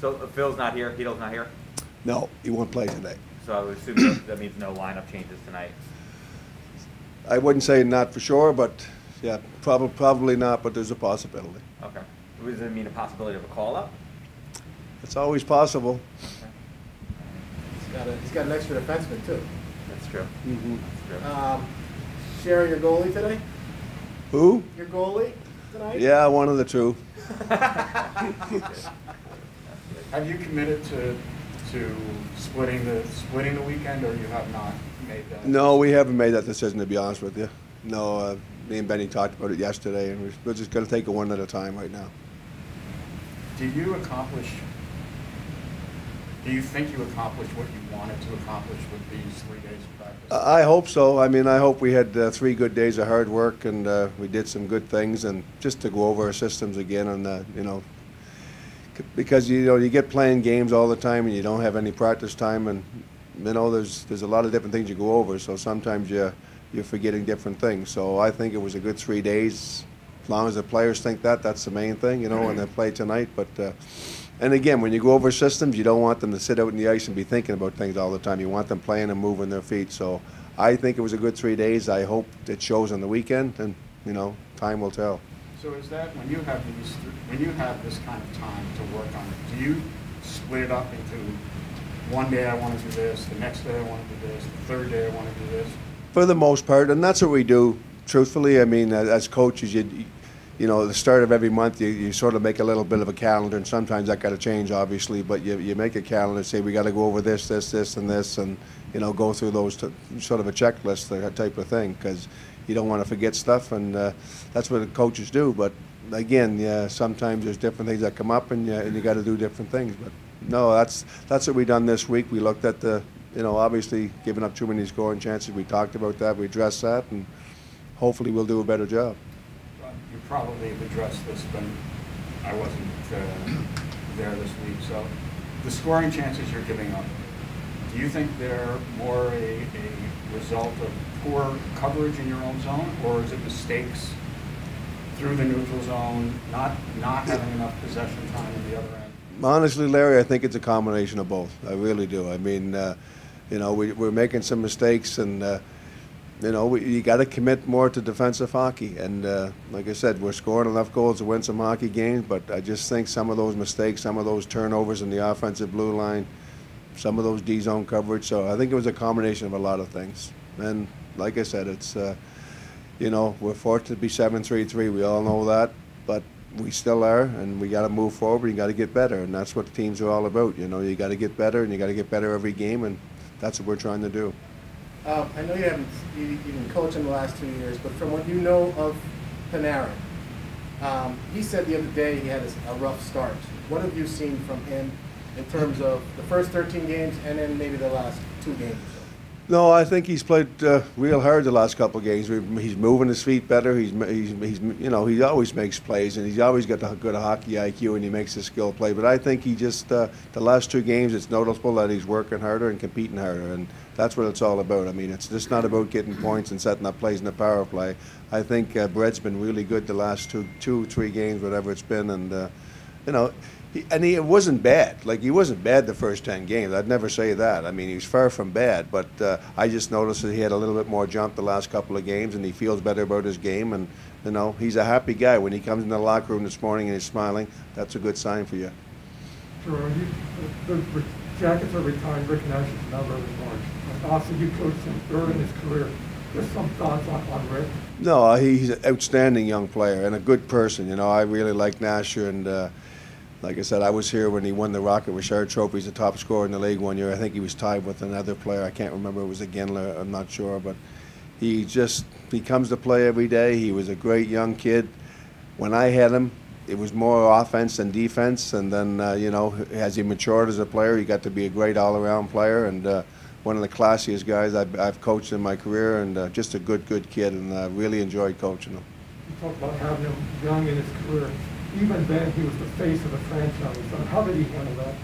So Phil's not here. Hito's not here. No, he won't play today. So I would assume that means no lineup changes tonight. I wouldn't say not for sure, but yeah, probably not. But there's a possibility. Okay. Does it mean a possibility of a call-up? It's always possible. Okay. He's got an extra defenseman too. That's true. Mm-hmm. That's true. Sharing your goalie today? Who? Your goalie tonight? Yeah, one of the two. Have you committed to splitting the weekend, or you have not made that? No, we haven't made that decision, to be honest with you. No, me and Benny talked about it yesterday, and we're just going to take it one at a time right now. Do you think you accomplished what you wanted to accomplish with these 3 days of practice? I hope so. I mean, I hope we had 3 good days of hard work, and we did some good things, and just to go over our systems again, and you know, because you get playing games all the time, and you don't have any practice time, and you know, there's a lot of different things you go over. So sometimes you're forgetting different things. So I think it was a good 3 days. As long as the players think that's the main thing, you know, when they play tonight. But and again, when you go over systems, you don't want them to sit out in the ice and be thinking about things all the time. You want them playing and moving their feet. So I think it was a good 3 days. I hope it shows on the weekend, and you know, time will tell. So is that when you have this kind of time to work on it, do you split it up into one day I want to do this, the next day I want to do this, the third day I want to do this? For the most part, and that's what we do. Truthfully, I mean, as coaches, you know, at the start of every month, you sort of make a little bit of a calendar, and sometimes that got to change, obviously. But you make a calendar, say we got to go over this, and this, and you know, go through those sort of a checklist, that type of thing, because you don't want to forget stuff, and that's what the coaches do. But again, yeah, sometimes there's different things that come up, and you got to do different things. But no, that's what we done this week. We looked at the, you know, obviously giving up too many scoring chances. We talked about that. We addressed that, and hopefully we'll do a better job. You probably have addressed this, but I wasn't there this week. So the scoring chances you're giving up, do you think they're more a result of poor coverage in your own zone, or is it mistakes through the neutral zone, not having enough possession time in the other end? Honestly, Larry, I think it's a combination of both. I really do. I mean, you know, we're making some mistakes, and you know, you got to commit more to defensive hockey. And like I said, we're scoring enough goals to win some hockey games, but I just think some of those mistakes, some of those turnovers in the offensive blue line, some of those D-zone coverage. So I think it was a combination of a lot of things. And like I said, it's, you know, we're fortunate to be 7-3-3. We all know that, but we still are, and we got to move forward. You got to get better, and that's what the teams are all about. You know, you got to get better, and you got to get better every game, and that's what we're trying to do. I know you been coaching the last 2 years, but from what you know of Panarin, he said the other day he had a rough start. What have you seen from him in terms of the first 13 games and then maybe the last 2 games? No, I think he's played real hard the last couple of games. He's moving his feet better. He's you know, he always makes plays, and he's always got the good hockey IQ, and he makes a skill play. But I think he just the last 2 games, it's noticeable that he's working harder and competing harder, and that's what it's all about. I mean, it's just not about getting points and setting up plays in the power play. I think Brett's been really good the last 2-3 games, whatever it's been, and you know. It wasn't bad. Like, he wasn't bad the first 10 games. I'd never say that. I mean, he was far from bad, but I just noticed that he had a little bit more jump the last couple of games, and he feels better about his game, and, you know, he's a happy guy. When he comes in the locker room this morning and he's smiling, that's a good sign for you. Gerard, the Jackets are retiring Rick Nash's number in March. Obviously, you coached him early in his career. Just some thoughts on Rick? No, he's an outstanding young player and a good person. You know, I really like Nasher, and like I said, I was here when he won the Rocket Richard Trophy. He's the top scorer in the league one year. I think he was tied with another player. I can't remember. It was a Gendler. I'm not sure. But he comes to play every day. He was a great young kid. When I had him, it was more offense than defense. And then, you know, as he matured as a player, he got to be a great all-around player. And one of the classiest guys I've coached in my career. And just a good kid. And I really enjoyed coaching him. You talked about having him young in his career. Even then, he was the face of the franchise. So how did he handle that?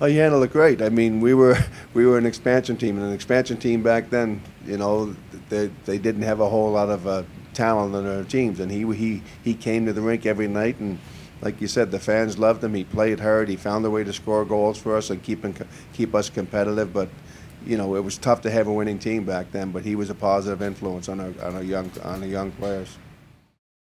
Oh, he handled it great. I mean, we were an expansion team, and an expansion team back then, you know, they didn't have a whole lot of talent on their teams, and he came to the rink every night, and like you said, the fans loved him. He played hard. He found a way to score goals for us and keep us competitive. But you know, it was tough to have a winning team back then. But he was a positive influence on our young players.